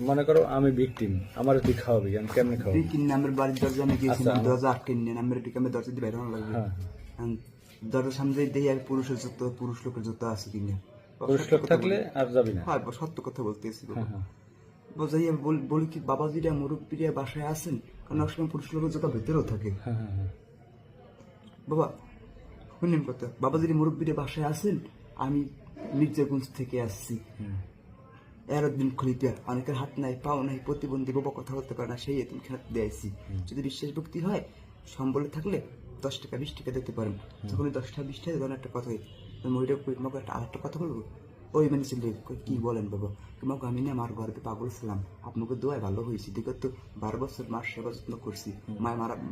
মনে করো আমি ভিকটিম, আমার তুই খাওয়াবি, আমি কেমনে খাওয়াবি? তুই কিনে আমার বাড়ির দরজা আমি গিয়েছিলাম, দরজা আটকে নিয়ে আমার এদিকে আমি দরজা দিয়ে বেরোনো লাগবে। হ্যাঁ, দরজার সামনে দেখি আমি পুরুষের জুতো, পুরুষ লোকের জুতো আছে কিনে। পুরুষ লোক থাকলে আর যাবি না। হ্যাঁ সত্য কথা বলতেছি। হ্যাঁ, হ্যাঁ। বোঝাই আমি বলি কি বাবাজিরা মুরব্বীরা বাসায় আছেন, কারণ এক সময় পুরুষ লোকের জুতো ভেতরেও থাকে। হ্যাঁ, হ্যাঁ, হ্যাঁ। বাবা শুনেন কথা, বাবাজিরা মুরব্বীরা বাসায় আছেন, আমি মির্জাগঞ্জ থেকে আসছি। এরদিন খুলিতে অনেকের হাত নাই, পাও নাই, প্রতিবন্ধী, বাবা কথা বলতে পারে না, সেই এতিম হাত দিয়ে আইছি। যদি বিশ্বাস ভক্তি হয়, সম্বলে থাকলে 10 টাকা 20 টাকা দিতে পারেন। যখন 10 টাকা 20 টাকা একটা কথা হয়, মহিলা তোমাকে আরেকটা কথা বলবো। ওই মানে ছিল কি বলেন বাবা, তোমাকে আমি না আমার ঘরে পাগল ছিলাম, আপনাকে দোয়ায় ভালো হয়েছি, বিগত 12 বছর মার সেবা যত্ন করছি,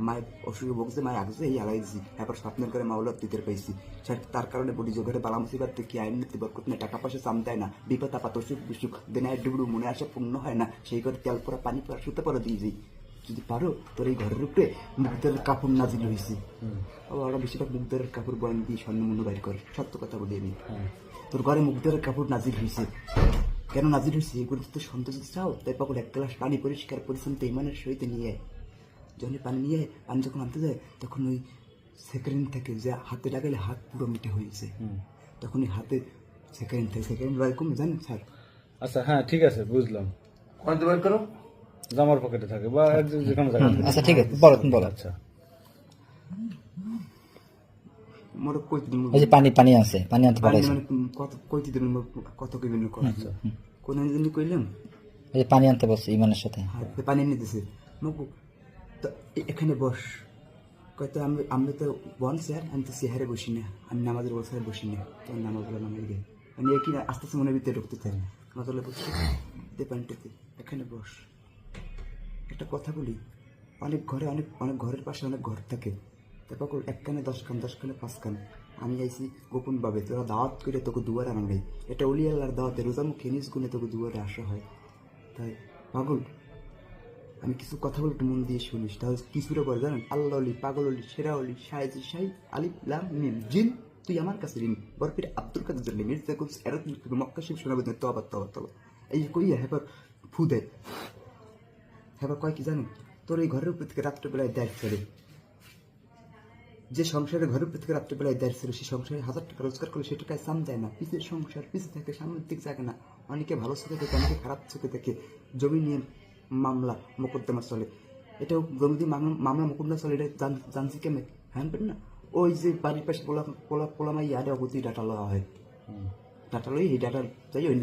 মায়ের অসুখে বকছে, মায়ের আগছে এই আলাইছি, এবার স্বপ্নের করে মাওলার দিতে পাইছি, তার কারণে বলি জোগাড়ে বালা মুসিবাদ কি আইন নীতি বরকত না, টাকা পয়সা চাম দেয় না, বিপদ আপদ অসুখ বিসুখ দিনায় ডুবড়ু মনে আসা পূর্ণ হয় না, সেই করে তেল পরা পানি পরা শুতে পরা দিয়ে যাই। যদি পারো তোর এই ঘরের উপরে মুগ্ধের কাপড় নাজিল হয়েছি, ওরা বেশিরভাগ মুগ্ধের কাপড় বয়ান দিয়ে স্বর্ণমূল্য বাইর করে, সত্য কথা বলি আমি। তোর ঘরে মুগ্ধের কাপড় নাজিল হয়েছে, কেন নাজিল হয়েছে এগুলো তো সন্তোষ চাও, তাই পাগল এক গ্লাস পানি পরিষ্কার পরিচ্ছন্ন ইমানের সহিত নিয়ে যখন পানি নিয়ে পানি যখন আনতে যায়, তখন ওই সেকেন্ড থেকে যে হাতে লাগালে হাত পুরো মিটে হয়েছে, তখন ওই হাতে সেকেন্ড থেকে সেকেন্ড বার কমে জানেন স্যার। আচ্ছা, হ্যাঁ, ঠিক আছে, বুঝলাম। কত বার করো? জামার পকেটে থাকে বা যেখানে জায়গা থাকে। আচ্ছা ঠিক আছে, বলো তুমি বলো। আচ্ছা, মোর কই দিন এই যে পানি পানি আছে, পানি আনতে পানি পারো। মানে কত কই দিন কত কইবেন কোন দিন কইলাম। এই যে পানি আনতে বলছে ইমানের সাথে। হাতে পানি এনে দিছে, মগু তো এখানে বস, কয়তো আমি তো বন স্যার, আমি তো চেহারে বসি না, আমি নামাজের বসায় বসি না, তোর নামাজ বলে নামাজ গে মানে একই আস্তে আস্তে মনের ভিতরে ঢুকতে চাই, নামাজলে বসি দে পানিটাতে, এখানে বস। একটা কথা বলি, অনেক ঘরে অনেক অনেক ঘরের পাশে অনেক ঘর থাকে, তারপর এক কানে 10 কান 10 কানে 5 কান, আমি আইছি গোপন ভাবে, তোরা দাওয়াত করে তোকে দুয়ারে আনাই, এটা অলি আল্লাহর দাওয়াতে রোজা মুখে নিজ গুণে তোকে দুয়ারে আসা হয়। তাই পাগল আমি কিছু কথা বলে একটু মন দিয়ে শুনিস, তাহলে কিছুটা বলে জানেন, আল্লাহ অলি, পাগল অলি, সেরা অলি, শাহেজি শাহি, আলিফ লাম মিম, জিন তুই আমার কাছে ঋণ, বরফির আব্দুল কাদের মির্জা কুলস এরত মক্কা শিব শোনাবে তবা তবা তবা, এই কইয়া হেবার ফু দেয়, হেবার কয় কি জানেন, তোর এই ঘরের উপর থেকে রাত্রেবেলায় দেয় ছেড়ে, যে সংসারে ঘরের উপর থেকে রাত্রেবেলায় দেয় ছেড়ে, সে সংসারে 1000 টাকা রোজগার করলে সে টাকায় সাম দেয় না, পিছের সংসার পিছে থেকে সামনের দিক জাগে না, অনেকে ভালো চোখে দেখে, অনেকে খারাপ চোখে দেখে, জমি নিয়ে মামলা মোকদ্দমা চলে, এটাও জমি দিয়ে মামলা মোকদ্দমা চলে, এটা জানছি কেমন হ্যান পেন না, ওই যে বাড়ির পাশে পোলামাই আরে অগতি ডাটা লওয়া হয়, ডাটা লই এই ডাটা যাই ওই